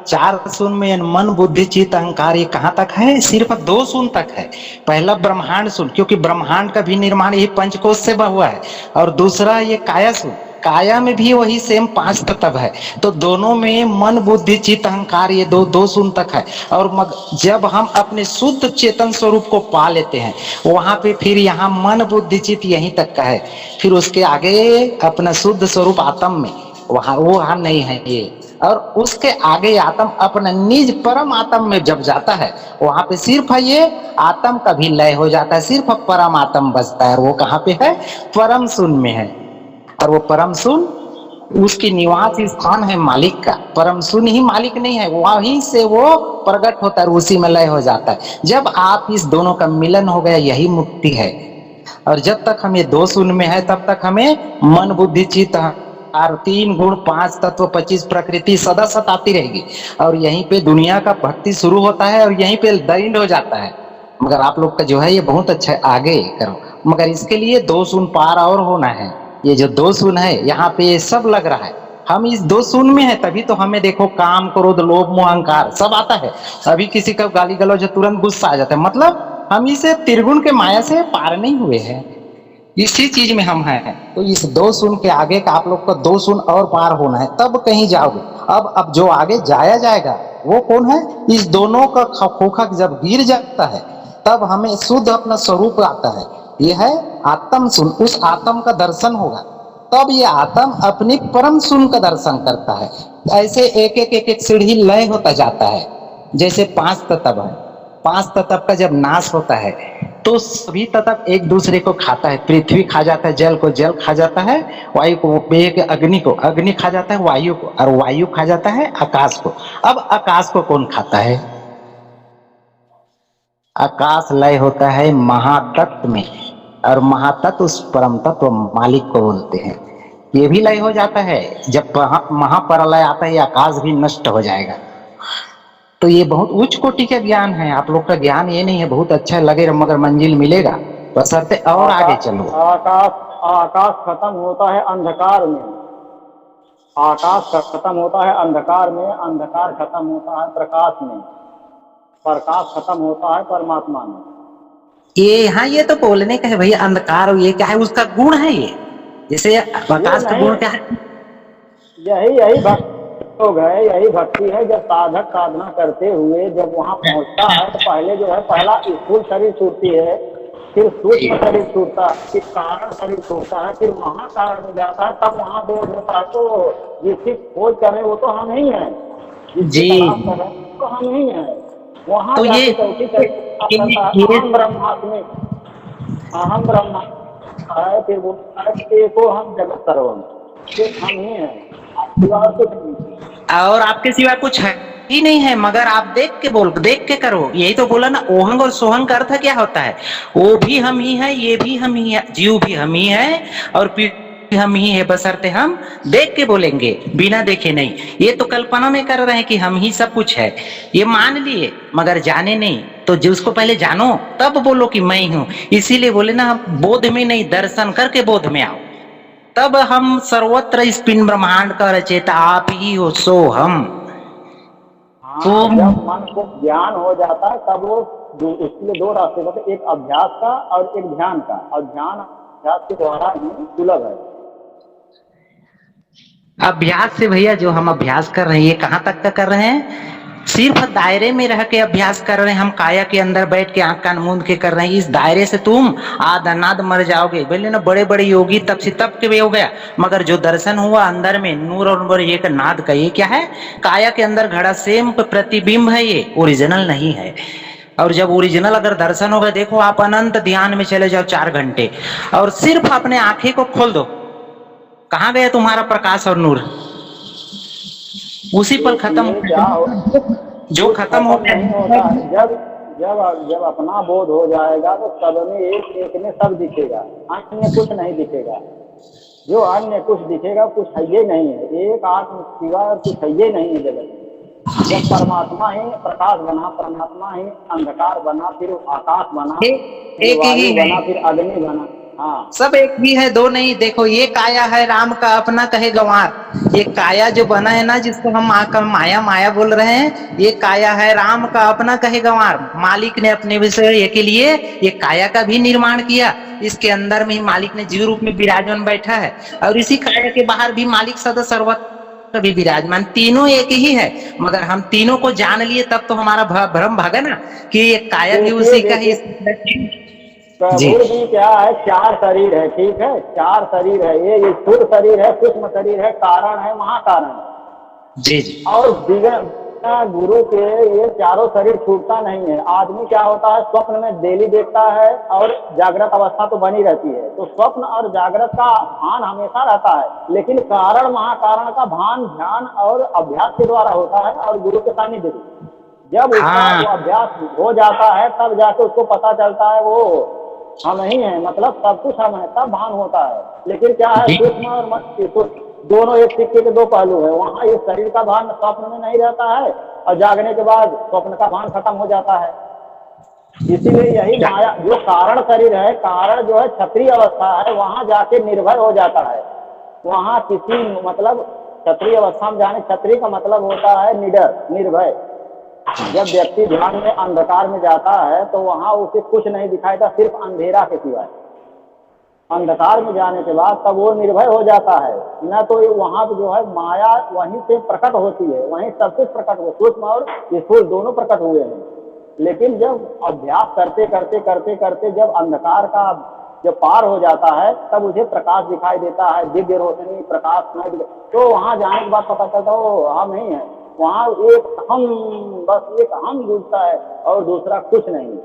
4 शून्य में मन बुद्धि चित्त अहंकार ये कहाँ तक है? सिर्फ 2 शून्य तक है। पहला ब्रह्मांड शून्य, क्योंकि ब्रह्मांड का भी निर्माण यही पंचकोश से हुआ है, और दूसरा ये काया शून्य, काया में भी वही सेम 5 तत्व है। तो दोनों में मन बुद्धि चित्त अहंकार ये दो शून्य तक है। और जब हम अपने शुद्ध चेतन स्वरूप को पा लेते हैं वहां पे फिर यहाँ मन बुद्धि चित्त यहीं तक का है। फिर उसके आगे अपना शुद्ध स्वरूप आत्म में, वहां नहीं है ये। और उसके आगे आत्म अपना निज परम आत्म में जब जाता है वहां पे सिर्फ ये आत्म का भी लय हो जाता है, सिर्फ परम आत्म बचता है। और वो कहाँ पे है? परम शून्य में है। और वो परम शून्य उसकी निवास स्थान है मालिक का। परम शून्य ही मालिक नहीं है, वहीं से वो प्रकट होता है, उसी में लय हो जाता है। जब आप इस दोनों का मिलन हो गया यही मुक्ति है। और जब तक हम ये 2 शून्य में है तब तक हमें मन बुद्धि चित्त और 3 गुण 5 तत्व 25 प्रकृति सदा सताती रहेगी। और यहीं पे दुनिया का भक्ति शुरू होता है और यहीं पे दरिंड हो जाता है। मगर आप लोग का जो है ये बहुत अच्छा है, आगे करो। मगर इसके लिए 2 शून्य पार और होना है। ये जो 2 शून्य है यहाँ पे ये सब लग रहा है, हम इस 2 शून्य में है, तभी तो हमें देखो काम क्रोध लोभ मोह अहंकार सब आता है। अभी किसी का गाली गलौज तुरंत गुस्सा आ जाता है, मतलब हम इसे त्रिगुण के माया से पार नहीं हुए हैं, इसी चीज में हम हैं। तो इस 2 शून्य के आगे का आप लोग को 2 शून्य और पार होना है, तब कहीं जाओगे। अब जो आगे जाया जाएगा वो कौन है? इस दोनों का खोखा जब गिर जाता है तब हमें शुद्ध अपना स्वरूप आता है। यह है आत्म शून्य। उस आत्म का दर्शन होगा तब ये आत्म अपनी परम शून्य का दर्शन करता है। ऐसे एक एक सीढ़ी लय होता जाता है। जैसे 5 तत्व है, 5 तत्व का जब नाश होता है तो सभी तत्व एक दूसरे को खाता है। पृथ्वी खा जाता है जल को, जल खा जाता है वायु को, अग्नि को, अग्नि खा जाता है वायु को, और वायु खा जाता है आकाश को। अब आकाश को कौन खाता है? आकाश लय होता है महातत्व में, और महातत्व उस परम तत्व मालिक को बोलते हैं। ये भी लय हो जाता है। जब महाप्रलय आता है आकाश भी नष्ट हो जाएगा। तो ये बहुत उच्च कोटि का ज्ञान है। आप लोग का ज्ञान ये नहीं है बहुत अच्छा लगे मगर मंजिल मिलेगा, बशर्ते और आगे चलो। आकाश खत्म होता है अंधकार में, आकाश खत्म होता है अंधकार में, अंधकार खत्म होता है प्रकाश में, प्रकाश खत्म होता है परमात्मा में। ये हाँ, ये तो बोलने का है भैया। अंधकार ये क्या है? उसका गुण है ये। जैसे प्रकाश का गुण क्या है? यही भक्ति लोग है, यही भक्ति है। जब साधक साधना करते हुए जब वहाँ पहुँचता है तो पहले जो है पहला स्थूल शरीर छूटती है, फिर सूक्ष्म शरीर छूटता है, फिर कारण शरीर छूटता है, फिर महाकारण में जाता है, तब वहाँ बोध होता है। तो जिसकी खोज करे वो तो हम ही है, जी तो हम ही है। वहाँ तो ये अहम ब्रह्मास्मि, अहम ब्रह्मास्मि है, फिर बोलता है एको हम जगत सर्वम, सिर्फ हम ही है, और आपके सिवा कुछ है ही नहीं है। मगर आप देख के बोल, देख के करो। यही तो बोला ना, ओहंग और सोहंग का अर्थ क्या होता है? वो भी हम ही है, ये भी हम ही है, जीव भी हम ही है, और पीढ़ी हम ही है, बशर्ते हम देख के बोलेंगे, बिना देखे नहीं। ये तो कल्पना में कर रहे हैं कि हम ही सब कुछ है, ये मान लिए मगर जाने नहीं। तो जिसको पहले जानो तब बोलो कि मैं हूं। इसीलिए बोले ना, बोध में नहीं दर्शन करके बोध में आओ, तब हम सर्वत्र इस पिंड ब्रह्मांड का रचयिता आप ही हो, सो हम। तो जब मन को ज्ञान हो जाता है तब वो उसके लिए 2 रास्ते होते, एक अभ्यास का और एक ध्यान का। और ध्यान अभ्यास के द्वारा ही सुलभ है। अभ्यास से भैया जो हम अभ्यास कर रहे हैं ये कहाँ तक का कर रहे हैं? सिर्फ दायरे में रह के अभ्यास कर रहे हैं। हम काया के अंदर बैठ के आंख कान मूंद के कर रहे हैं। इस दायरे से तुम आध अनाद मर जाओगे। बोले ना, बड़े बड़े योगी तब से तब के भी हो गया, मगर जो दर्शन हुआ अंदर में नूर और नूर एक नाद का, ये क्या है? काया के अंदर घड़ा सेम प्रतिबिंब है, ये ओरिजिनल नहीं है। और जब ओरिजिनल अगर दर्शन होगा, देखो आप अनंत ध्यान में चले जाओ 4 घंटे, और सिर्फ अपने आंखें को खोल दो, कहाँ गया तुम्हारा प्रकाश और नूर? उसी पल खत्म ये क्या हो, जो कुछ खत्म हो खत्म नहीं होता है। जब जब जब अपना बोध हो जाएगा तो सब में एक में सब दिखेगा, अन्य कुछ नहीं दिखेगा। जो अन्य कुछ दिखेगा कुछ है ही नहीं है, एक आत्म सिवा और कुछ है ही नहीं है जगत में। जब परमात्मा ही प्रकाश बना, परमात्मा ही अंधकार बना, फिर आकाश बना, फिर एक ही वायु है, बना, फिर अग्नि बना। हाँ, सब एक ही है, दो नहीं। देखो ये काया है राम का अपना कहे गंवार। ये काया जो बना है ना, जिसको हम माया माया बोल रहे हैं, ये काया है राम का अपना कहे गंवार। मालिक ने अपने विषय के लिए ये काया का भी निर्माण किया। इसके अंदर में ही मालिक ने जीव रूप में विराजमान बैठा है, और इसी काया के बाहर भी मालिक सदा सर्वत्र भी विराजमान। तीनों एक ही है, मगर हम तीनों को जान लिए तब तो हमारा भ्रम भागा ना कि ये काया भी उसी का ही। प्रभु भी क्या है, चार शरीर है, ठीक है, चार शरीर है। ये स्थूल शरीर है, सूक्ष्म शरीर है, कारण है, महाकारण। जी जी। और बिना गुरु के ये चारों शरीर छूटता नहीं है। आदमी क्या होता है, स्वप्न में डेली देखता है और जागृत अवस्था तो बनी रहती है, तो स्वप्न और जागृत का भान हमेशा रहता है, लेकिन कारण महाकारण का भान ध्यान और अभ्यास के द्वारा होता है और गुरु के सानिध्य से। जब उसका वो अभ्यास हो जाता है तब जाके उसको पता चलता है वो हम ही है, मतलब सब कुछ हम है, तब भान होता है। लेकिन क्या है, सूक्ष्म और मन दोनों एक सिक्के के दो पहलू है। वहाँ ये शरीर का भान स्वप्न में नहीं रहता है और जागने के बाद स्वप्न का भान खत्म हो जाता है। इसीलिए यही माया जो कारण शरीर है, कारण जो है क्षत्रिय अवस्था है, वहाँ जाके निर्भय हो जाता है। वहाँ किसी मतलब क्षत्रिय अवस्था में जाने, क्षत्रिय का मतलब होता है निडर, निर्भय। जब व्यक्ति ध्यान में अंधकार में जाता है तो वहां उसे कुछ नहीं दिखाई देता, सिर्फ अंधेरा के सिवाय। अंधकार में जाने के बाद तब वो निर्भय हो जाता है। न तो वहां जो है माया वहीं से प्रकट होती है, वहीं सब कुछ प्रकट हुआ, सूक्ष्म और स्थूल दोनों प्रकट हुए हैं। लेकिन जब अभ्यास करते करते करते करते जब अंधकार का जब पार हो जाता है तब उसे प्रकाश दिखाई देता है, दिव्य रोशनी प्रकाश में। तो वहां जाने के बाद पता चलता है वो हम नहीं है, वहां एक हम, बस एक हम दिखता है और दूसरा कुछ नहीं।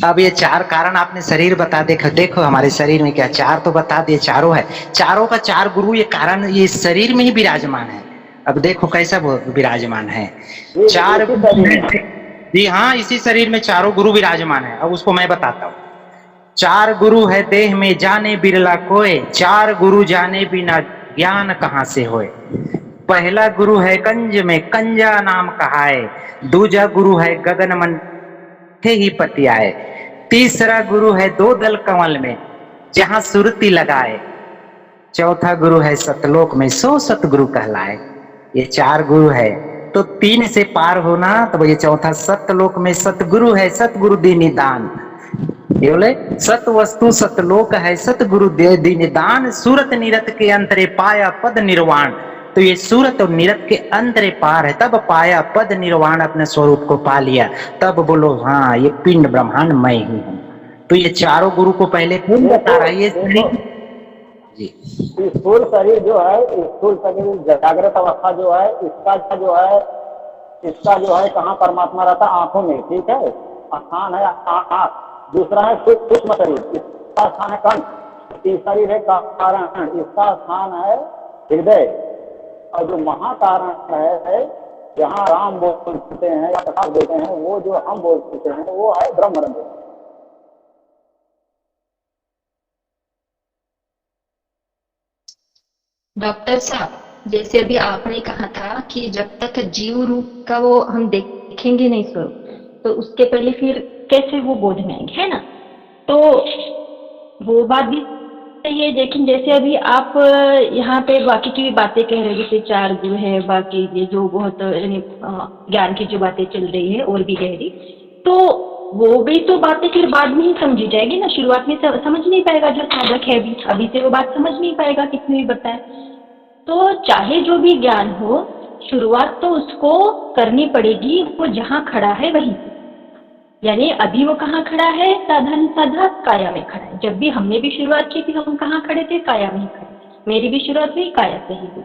अब ये चार कारण आपने शरीर बता, देखो हमारे शरीर में क्या चार तो बता दिए, चारों है, चारों का चार गुरु ये कारण ये शरीर में ही विराजमान है। अब देखो कैसा वो विराजमान है, चार जी हाँ, इसी शरीर में चारों गुरु विराजमान है। अब उसको मैं बताता हूँ। चार गुरु है देह में जाने बिरला कोय, चार गुरु जाने बिना ज्ञान कहाँ से होए। पहला गुरु है कंज में कंजा नाम कहाए, दूजा गुरु है गगन मन थे ही पतियाए, तीसरा गुरु है दो दल कमल में जहां सुरती लगाए, चौथा गुरु है सतलोक में सो सतगुरु कहलाए। ये चार गुरु है, तो तीन से पार होना तो ये चौथा सतलोक में सतगुरु है, सतगुरु दी निदान। ये बोले सत वस्तु सतलोक है, सतगुरु दे दी निदान, सूरत निरत के अंतरे पाया पद निर्वाण। तो ये सूरत और निरत के अंतरे पार है, तब पाया पद निर्वाण, अपने स्वरूप को पा लिया, तब बोलो हाँ ये पिंड ब्रह्मांड मैं ही हूँ। तो ये चारों गुरु को पहले कौन बता रहा है? ये जी स्थूल शरीर जो है, स्थूल शरीर जागृत अवस्था जो है, इसका जो है कहाँ परमात्मा रहता है? आंखों में, ठीक है, स्थान है आंख। दूसरा है सूक्ष्म शरीर, इसका स्थान है कंठ। तीसरा शरीर है कारण, इसका स्थान है हृदय। और जो महाकारण है, जहाँ राम बोलते हैं या प्रकाश बोलते हैं, वो जो हम बोलते हैं वो है ब्रह्म। डॉक्टर साहब, जैसे अभी आपने कहा था कि जब तक जीव रूप का वो हम देखेंगे नहीं स्वरूप, तो उसके पहले फिर कैसे वो बोध में आएंगे, है ना? तो वो बात भी सही है। लेकिन जैसे अभी आप यहाँ पे बाकी की भी बातें कह रहे हैं, जैसे चार गुरु है, बाकी ये जो बहुत ज्ञान की जो बातें चल रही है और भी गहरी, तो वो भी तो बातें फिर बाद में ही समझी जाएगी ना। शुरुआत में समझ नहीं पाएगा जो साधक है, अभी से वो बात समझ नहीं पाएगा कितनी भी बताए। तो चाहे जो भी ज्ञान हो, शुरुआत तो उसको करनी पड़ेगी, वो जहाँ खड़ा है वहीं। यानी अभी वो कहाँ खड़ा है? साधन साधक काया में खड़ा है। जब भी हमने भी शुरुआत की थी, हम कहाँ खड़े थे? काया में ही खड़े। मेरी भी शुरुआत हुई काया से ही हुई।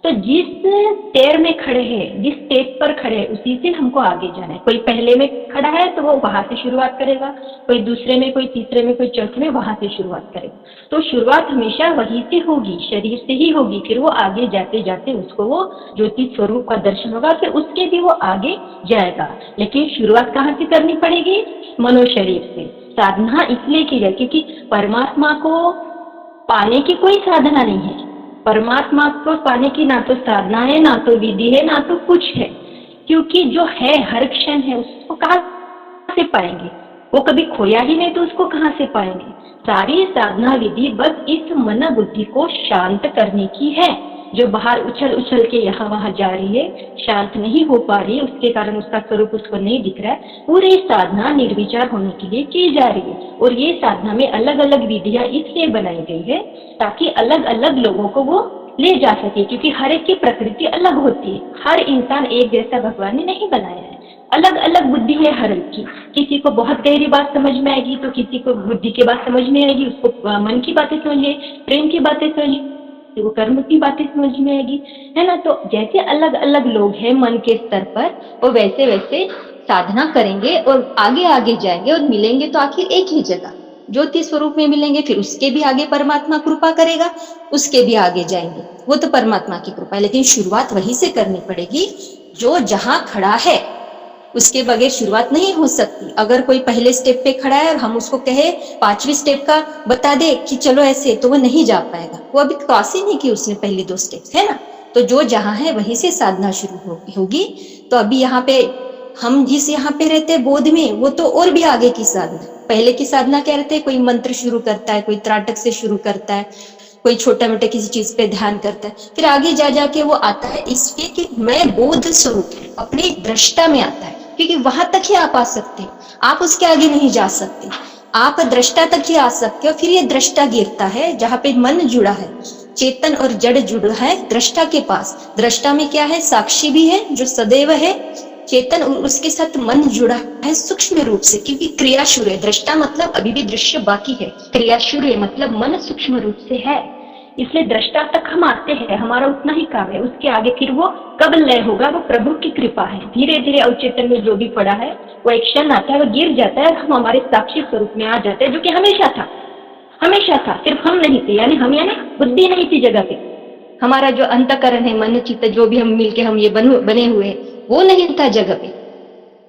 तो जिस स्टेयर में खड़े हैं, जिस स्टेप पर खड़े हैं, उसी से हमको आगे जाना है। कोई पहले में खड़ा है तो वो वहां से शुरुआत करेगा, कोई दूसरे में, कोई तीसरे में, कोई चौथे में, वहां से शुरुआत करेगा। तो शुरुआत हमेशा वहीं से होगी, शरीर से ही होगी। फिर वो आगे जाते जाते उसको वो ज्योति स्वरूप का दर्शन होगा, फिर उसके भी वो आगे जाएगा। लेकिन शुरुआत कहाँ से करनी पड़ेगी? मनो शरीर से। साधना इसलिए की जाए क्योंकि परमात्मा को पाने की कोई साधना नहीं है। परमात्मा को पाने की ना तो साधना है, ना तो विधि है, ना तो कुछ है, क्योंकि जो है हर क्षण है, उसको कहाँ से पाएंगे? वो कभी खोया ही नहीं तो उसको कहाँ से पाएंगे? सारी साधना विधि बस इस मन बुद्धि को शांत करने की है, जो बाहर उछल उछल के यहाँ वहां जा रही है, शांत नहीं हो पा रही है, उसके कारण उसका स्वरूप उसको नहीं दिख रहा है। पूरी साधना निर्विचार होने के लिए की जा रही है। और ये साधना में अलग अलग विधियां इसलिए बनाई गई है ताकि अलग अलग लोगों को वो ले जा सके, क्योंकि हर एक की प्रकृति अलग होती है। हर इंसान एक जैसा भगवान ने नहीं बनाया है, अलग अलग बुद्धि है हर एक की। किसी को बहुत गहरी बात समझ में आएगी तो किसी को बुद्धि की बात समझ में आएगी, उसको मन की बातें समझे, प्रेम की बातें समझे, वो कर्म की बातें समझ में आएगी, है ना। तो जैसे अलग अलग लोग हैं मन के स्तर पर, वो वैसे वैसे साधना करेंगे और आगे आगे जाएंगे और मिलेंगे तो आखिर एक ही जगह ज्योति स्वरूप में मिलेंगे। फिर उसके भी आगे परमात्मा कृपा करेगा, उसके भी आगे जाएंगे, वो तो परमात्मा की कृपा है। लेकिन शुरुआत वहीं से करनी पड़ेगी जो जहां खड़ा है, उसके बगैर शुरुआत नहीं हो सकती। अगर कोई पहले स्टेप पे खड़ा है और हम उसको कहे 5वीं स्टेप का बता दे कि चलो ऐसे, तो वो नहीं जा पाएगा। वो अभी क्रॉस ही नहीं की उसने पहली 2 स्टेप्स, है ना। तो जो जहां है वहीं से साधना शुरू होगी। तो अभी यहाँ पे हम जिस यहाँ पे रहते हैं बोध में, वो तो और भी आगे की साधना। पहले की साधना क्या रहते हैं? कोई मंत्र शुरू करता है, कोई त्राटक से शुरू करता है, कोई छोटा मोटा किसी चीज पे ध्यान करता है, फिर आगे जा जाके वो आता है इसके कि मैं बोध स्वरूप अपनी दृष्टा में आता है, क्योंकि वहां तक ही आप आ सकते हो, आप उसके आगे नहीं जा सकते। आप दृष्टा तक ही आ सकते हो। फिर ये दृष्टा गिरता है जहाँ पे मन जुड़ा है, चेतन और जड़ जुड़ा है दृष्टा के पास। दृष्टा में क्या है? साक्षी भी है जो सदैव है चेतन, और उसके साथ मन जुड़ा है सूक्ष्म रूप से, क्योंकि क्रिया शुरू है। दृष्टा मतलब अभी भी दृश्य बाकी है, क्रिया शुरू है मतलब मन सूक्ष्म रूप से है। इसलिए दृष्टा तक हम आते हैं, हमारा उतना ही काम है। उसके आगे फिर वो कब लय होगा, वो प्रभु की कृपा है। धीरे धीरे अवचेतन में जो भी पड़ा है वो एक क्षण आता है, वो गिर जाता है, हम हमारे साक्षी स्वरूप में आ जाते हैं, जो कि हमेशा था, हमेशा था। सिर्फ हम नहीं थे, यानी हम यानी बुद्धि नहीं थी जगह पे। हमारा जो अंतकरण है, मन चित्त, जो भी हम मिलके हम ये बने हुए हैं, वो नहीं था जगह पे।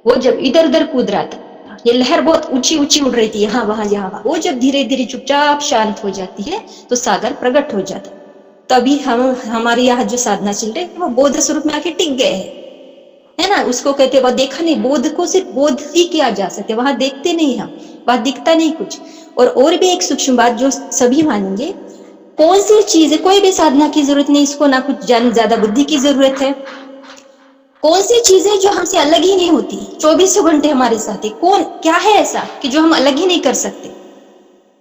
वो जब इधर उधर कूद रहा था, ये लहर बहुत ऊंची ऊंची उड़ रही थी, यहाँ वहां यहाँ वहां, वो जब धीरे धीरे चुपचाप शांत हो जाती है तो सागर प्रकट हो जाता है। तभी हम हमारे यहाँ जो साधना चल रही है वो बोध स्वरूप में आके टिक गए हैं, है ना। उसको कहते हैं, वह देखा नहीं, बोध को सिर्फ बोध ही किया जा सकते, वहां देखते नहीं हम, वहां दिखता नहीं कुछ। और भी एक सूक्ष्म बात जो सभी मानेंगे, कौन सी चीज है, कोई भी साधना की जरूरत नहीं, इसको ना कुछ ज्यादा बुद्धि की जरूरत है। कौन सी चीज है जो हमसे अलग ही नहीं होती, 24 घंटे हमारे साथ है? कौन, क्या है ऐसा कि जो हम अलग ही नहीं कर सकते?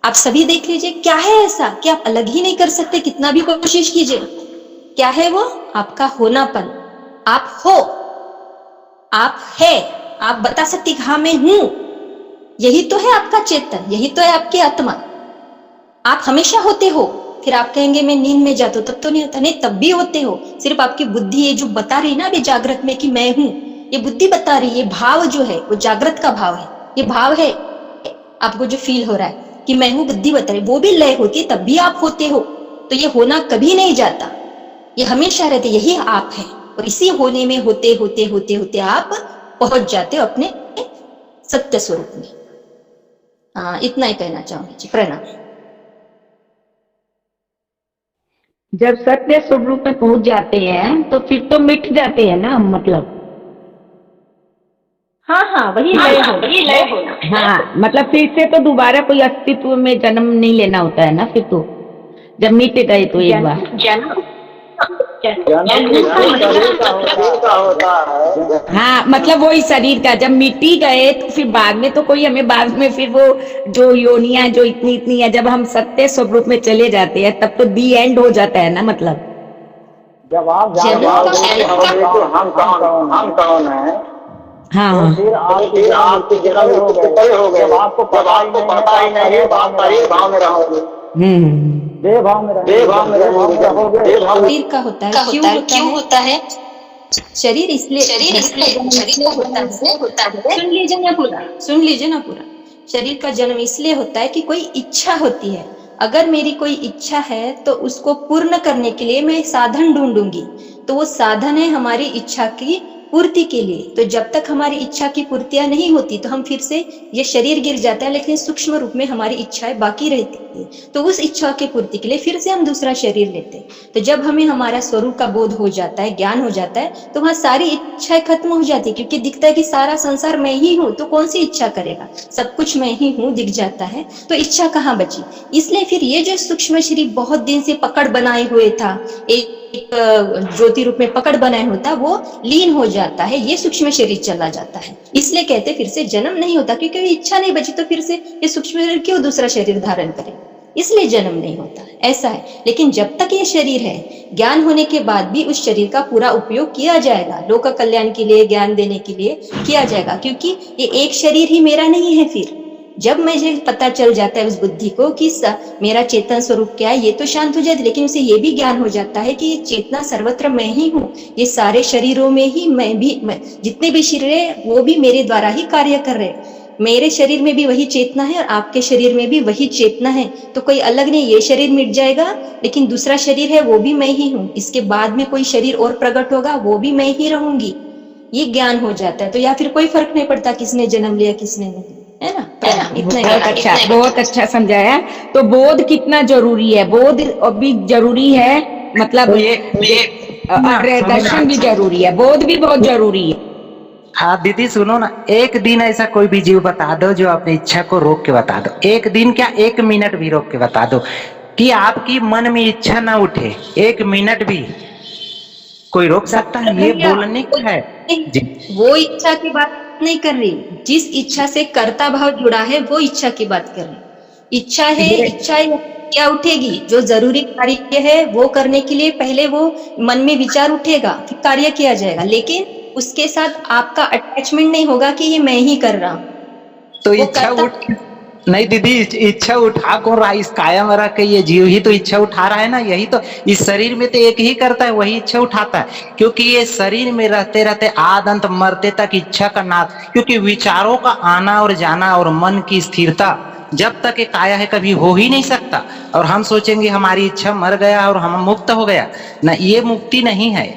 आप सभी देख लीजिए, क्या है ऐसा कि आप अलग ही नहीं कर सकते, कितना भी कोशिश कीजिए। क्या है वो? आपका होनापन। आप हो, आप है, आप बता सकती हाँ मैं हूं, यही तो है आपका चेतन, यही तो है आपकी आत्मा। आप हमेशा होते हो। फिर आप कहेंगे मैं नींद में जाता हूं, तब तो नहीं होता, नहीं तब भी होते हो। सिर्फ आपकी बुद्धि ये जो बता रही ना अभी जागृत में कि मैं हूं, ये बुद्धि बता रही है। ये भाव जो है वो जागृत का भाव है, ये भाव है आपको जो फील हो रहा है कि मैं हूं, बुद्धि बता रही, वो भी लय होती है, तब भी आप होते हो। तो ये होना कभी नहीं जाता, ये हमेशा रहते, यही आप है। और इसी होने में होते होते होते होते आप पहुंच जाते हो अपने सत्य स्वरूप में। हाँ, इतना ही कहना चाहूंगी जी। प्रणाम। जब सत्य स्वरूप में पहुंच जाते हैं तो फिर तो मिट जाते हैं ना, मतलब। हाँ हाँ, वही लय होना। हाँ, मतलब फिर से तो दोबारा कोई अस्तित्व में जन्म नहीं लेना होता है ना, फिर तो जब मिट गए तो एक बार हाँ, मतलब वही शरीर का जब मिट ही गए तो फिर बाद में तो कोई हमें, बाद में फिर वो जो योनियां जो इतनी इतनी है, जब हम सत्य स्वरूप में चले जाते हैं तब तो दी एंड हो जाता है ना, मतलब। जब आप हम कौन है, हाँ, फिर आपकी जगह हो गए, जब आपको पता ही नहीं है, आप भाव में रहोगे। देह भाव में रहोगे। शरीर का होता है, क्यों होता है? शरीर इसलिए होता है, सुन लीजिए ना पूरा। शरीर का जन्म इसलिए होता है कि कोई इच्छा होती है। अगर मेरी कोई इच्छा है तो उसको पूर्ण करने के लिए मैं साधन ढूंढूंगी, तो वो साधन है हमारी इच्छा की पूर्ति के लिए। तो जब तक हमारी इच्छा की पूर्तियां नहीं होती तो हम फिर से, ये शरीर गिर जाता है लेकिन सूक्ष्म रूप में हमारी इच्छाएं बाकी रहती है। तो उस इच्छा की पूर्ति के लिए फिर से हम दूसरा शरीर लेते हैं। तो जब हमें हमारा स्वरूप का बोध हो जाता है, ज्ञान हो जाता है, तो वहां सारी इच्छाएं खत्म हो जाती है, क्योंकि दिखता है कि सारा संसार मैं ही हूँ, तो कौन सी इच्छा करेगा, सब कुछ मैं ही हूँ दिख जाता है, तो इच्छा कहाँ बची। इसलिए फिर ये जो सूक्ष्म शरीर बहुत दिन से पकड़ बनाए हुए था, एक ज्योति रूप में पकड़ बनाए होता, वो लीन हो जाता है, ये सूक्ष्म शरीर चला जाता है। इसलिए कहते फिर से जन्म नहीं होता, क्योंकि इच्छा नहीं बची तो फिर से ये सूक्ष्म शरीर क्यों दूसरा शरीर धारण करे, इसलिए जन्म नहीं होता, ऐसा है। लेकिन जब तक ये शरीर है, ज्ञान होने के बाद भी उस शरीर का पूरा उपयोग किया जाएगा, लोक कल्याण के लिए, ज्ञान देने के लिए किया जाएगा, क्योंकि ये एक शरीर ही मेरा नहीं है। फिर जब मुझे पता चल जाता है उस बुद्धि को कि मेरा चेतन स्वरूप क्या है, ये तो शांत हो जाती, लेकिन उसे ये भी ज्ञान हो जाता है कि ये चेतना सर्वत्र मैं ही हूँ, ये सारे शरीरों में ही मैं जितने भी शरीर है वो भी मेरे द्वारा ही कार्य कर रहे हैं। मेरे शरीर में भी वही चेतना है और आपके शरीर में भी वही चेतना है, तो कोई अलग नहीं। ये शरीर मिट जाएगा लेकिन दूसरा शरीर है वो भी मैं ही हूँ, इसके बाद में कोई शरीर और प्रकट होगा वो भी मैं ही रहूंगी, ये ज्ञान हो जाता है। तो या फिर कोई फर्क नहीं पड़ता किसने जन्म लिया किसने नहीं, है ना। बहुत अच्छा समझाया। तो बोध कितना जरूरी है, बोध अभी जरूरी है, मतलब दर्शन भी जरूरी है, बोध भी बहुत जरूरी है। हाँ दीदी सुनो ना, एक दिन ऐसा कोई भी जीव बता दो जो अपनी इच्छा को रोक के बता दो, एक दिन क्या 1 मिनट भी रोक के बता दो कि आपकी मन में इच्छा ना उठे, 1 मिनट भी कोई रोक सकता है? ये बोलने का है जी। वो इच्छा की बात नहीं कर रही, जिस इच्छा से कर्ता भाव जुड़ा है वो इच्छा की बात कर रही। इच्छा है, इच्छा क्या उठेगी, जो जरूरी कार्य है वो करने के लिए पहले वो मन में विचार उठेगा, फिर कार्य किया जाएगा, लेकिन उसके साथ आपका अटैचमेंट नहीं होगा कि ये मैं ही कर रहा हूँ। तो इच्छा उठ नहीं दीदी, इच्छा उठा कौन रहा? इस काया में रह के ये जीव ही तो इच्छा उठा रहा है ना, यही तो इस शरीर में तो एक ही करता है, वही इच्छा उठाता है। क्योंकि ये शरीर में रहते रहते आद अंत मरते तक इच्छा का नाश, क्योंकि विचारों का आना और जाना और मन की स्थिरता जब तक एक काया है कभी हो ही नहीं सकता। और हम सोचेंगे हमारी इच्छा मर गया और हम मुक्त हो गया ना, ये मुक्ति नहीं है।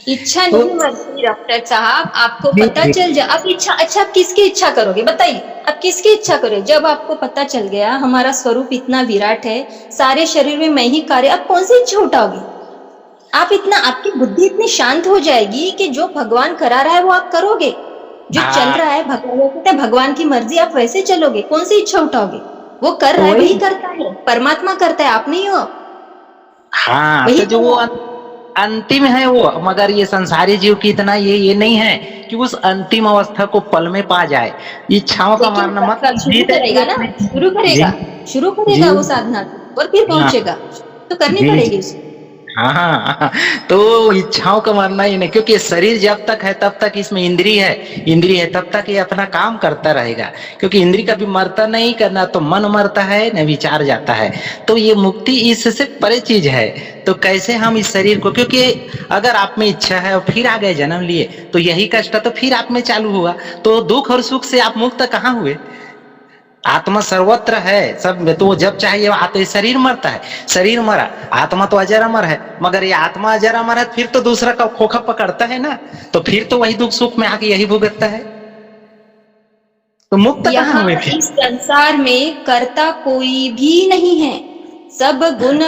इच्छा नहीं मरती डॉक्टर साहब, आपको पता चल जाए। अब इच्छा, अच्छा आप किसकी इच्छा करोगे बताइए, आप किसकी इच्छा करोगे? जब आपको पता चल गया हमारा स्वरूप इतना विराट है, सारे शरीर में मैं ही कार्य, आप कौन सी इच्छा उठाओगे? आप इतना, आपकी बुद्धि इतनी शांत हो जाएगी कि जो भगवान करा रहा है वो आप करोगे, जो चल रहा है भगवान, भगवान की मर्जी, आप वैसे चलोगे। कौन सी इच्छा उठाओगे? वो कर रहा है वही करता है, परमात्मा करता है, आप नहीं हो। हाँ, तो जो वो अंतिम है वो, मगर ये संसारी जीव की इतना ये नहीं है कि उस अंतिम अवस्था को पल में पा जाए। इच्छाओं का मारना मत, शुरू करेगा ना, शुरू करेगा वो साधना और फिर पहुंचेगा, तो करनी पड़ेगी उसको। हाँ, तो इच्छाओं का मारना ही नहीं, क्योंकि शरीर जब तक है तब तक इसमें इंद्रिय है तब तक ये अपना काम करता रहेगा। क्योंकि इंद्रिय कभी मरता नहीं, करना तो मन मरता है न विचार जाता है। तो ये मुक्ति इससे परे चीज है। तो कैसे हम इस शरीर को, क्योंकि अगर आप में इच्छा है और फिर आ गए जन्म लिए तो यही कष्ट तो फिर आप में चालू हुआ, तो दुख और सुख से आप मुक्त कहाँ हुए? आत्मा सर्वत्र है सब में, तो जब चाहिए आते शरीर मरता है, शरीर मरा, आत्मा तो अजर अमर है, मगर ये आत्मा अजर अमर है फिर तो दूसरा का खोखा पकड़ता है ना, तो फिर तो वही दुख सुख में आके यही भुगतता है, तो मुक्त कहाँ हुए? इस संसार में कर्ता कोई भी नहीं है, सब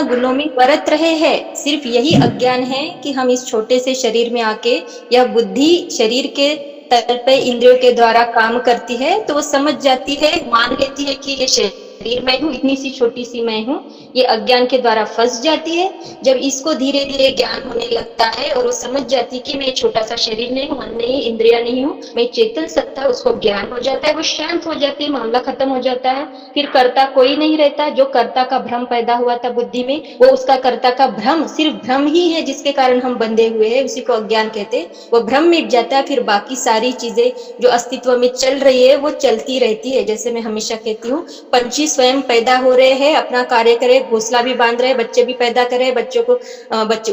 गुणों में बरत रहे हैं। सिर्फ यही अज्ञान है कि हम इस छोटे से शरीर में आके, यह बुद्धि शरीर के तल पे इंद्रियों के द्वारा काम करती है, तो वो समझ जाती है, मान लेती है कि ये शरीर मैं हूँ, इतनी सी छोटी सी मैं हूँ, ये अज्ञान के द्वारा फंस जाती है। जब इसको धीरे धीरे ज्ञान होने लगता है और वो समझ जाती है कि मैं छोटा सा शरीर नहीं हूँ, मन नहीं, इंद्रिया नहीं हूँ, मैं चेतन सत्ता, उसको ज्ञान हो जाता है, वो शांत हो जाती है, मामला खत्म हो जाता है। फिर कर्ता कोई नहीं रहता। जो कर्ता का भ्रम पैदा हुआ था बुद्धि में, वो उसका कर्ता का भ्रम सिर्फ भ्रम ही है, जिसके कारण हम बंधे हुए हैं, उसी को अज्ञान कहते हैं। वो भ्रम मिट जाता है, फिर बाकी सारी चीजें जो अस्तित्व में चल रही है वो चलती रहती है। जैसे मैं हमेशा कहती हूँ 25 स्वयं पैदा हो रहे हैं, अपना कार्य करे, घोंसला भी बांध रहे, बच्चे भी पैदा करे, बच्चों को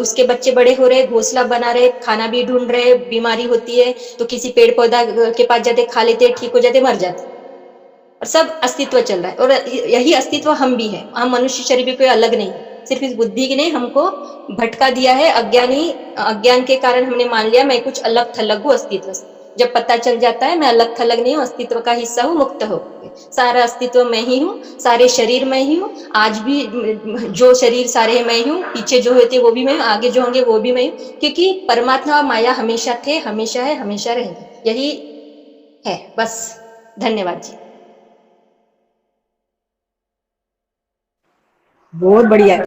उसके बच्चे बड़े हो रहे, घोंसला बना रहे, खाना भी ढूंढ रहे, बीमारी होती है तो किसी पेड़ पौधा के पास जाते, खा लेते, ठीक हो जाते, मर जाते, और सब अस्तित्व चल रहा है। और यही अस्तित्व हम भी है, हम मनुष्य शरीर भी कोई अलग नहीं, सिर्फ इस बुद्धि ने हमको भटका दिया है। अज्ञान के कारण हमने मान लिया मैं कुछ अलग थलग हूँ अस्तित्व से। जब पता चल जाता है मैं अलग थलग नहीं हूँ, अस्तित्व का हिस्सा हूँ, मुक्त हो, सारा अस्तित्व मैं ही हूँ, सारे शरीर मैं ही हूँ, आज भी जो शरीर सारे मैं हूँ, पीछे जो होते वो भी मैं हूँ, आगे जो होंगे वो भी मैं हूँ, क्योंकि परमात्मा और माया हमेशा थे, हमेशा है, हमेशा रहेंगे। यही है बस। धन्यवाद जी। बहुत बढ़िया।